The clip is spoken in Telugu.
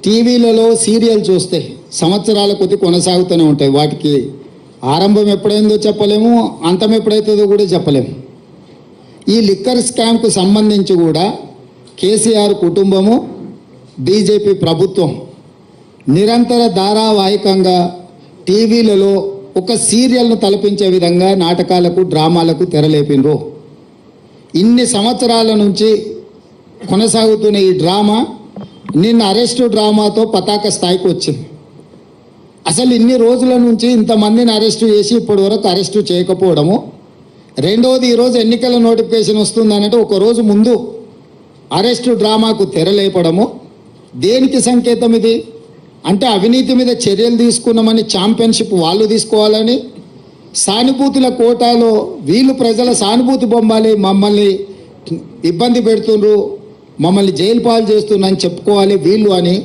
టీవీలలో సీరియల్ చూస్తే సంవత్సరాల కొద్ది కొనసాగుతూనే ఉంటాయి. వాటికి ఆరంభం ఎప్పుడైందో చెప్పలేము, అంతం ఎప్పుడైతుందో కూడా చెప్పలేము. ఈ లిక్కర్ స్కామ్కు సంబంధించి కూడా కేసీఆర్ కుటుంబము, బీజేపీ ప్రభుత్వం నిరంతర ధారావాహికంగా టీవీలలో ఒక సీరియల్ను తలపించే విధంగా నాటకాలకు, డ్రామాలకు తెరలేపినరు. ఇన్ని సంవత్సరాల నుంచి కొనసాగుతున్న ఈ డ్రామా నిన్న అరెస్టు డ్రామాతో పతాక స్థాయికి వచ్చింది. అసలు ఇన్ని రోజుల నుంచి ఇంతమందిని అరెస్టు చేసి ఇప్పటి వరకు అరెస్టు చేయకపోవడము, రెండవది ఈరోజు ఎన్నికల నోటిఫికేషన్ వస్తుందనంటే ఒకరోజు ముందు అరెస్టు డ్రామాకు తెరలేపడము దేనికి సంకేతం ఇది? అంటే అవినీతి మీద చర్యలు తీసుకున్నామని ఛాంపియన్షిప్ వాళ్ళు తీసుకోవాలని, సానుభూతుల కోటాలో వీళ్ళు ప్రజల సానుభూతి బొమ్మాలి, మమ్మల్ని ఇబ్బంది పెడుతుండ్రు, మమ్మల్ని జైలు పాలు చేస్తున్నారని చెప్పుకోవాలి వీళ్ళు అని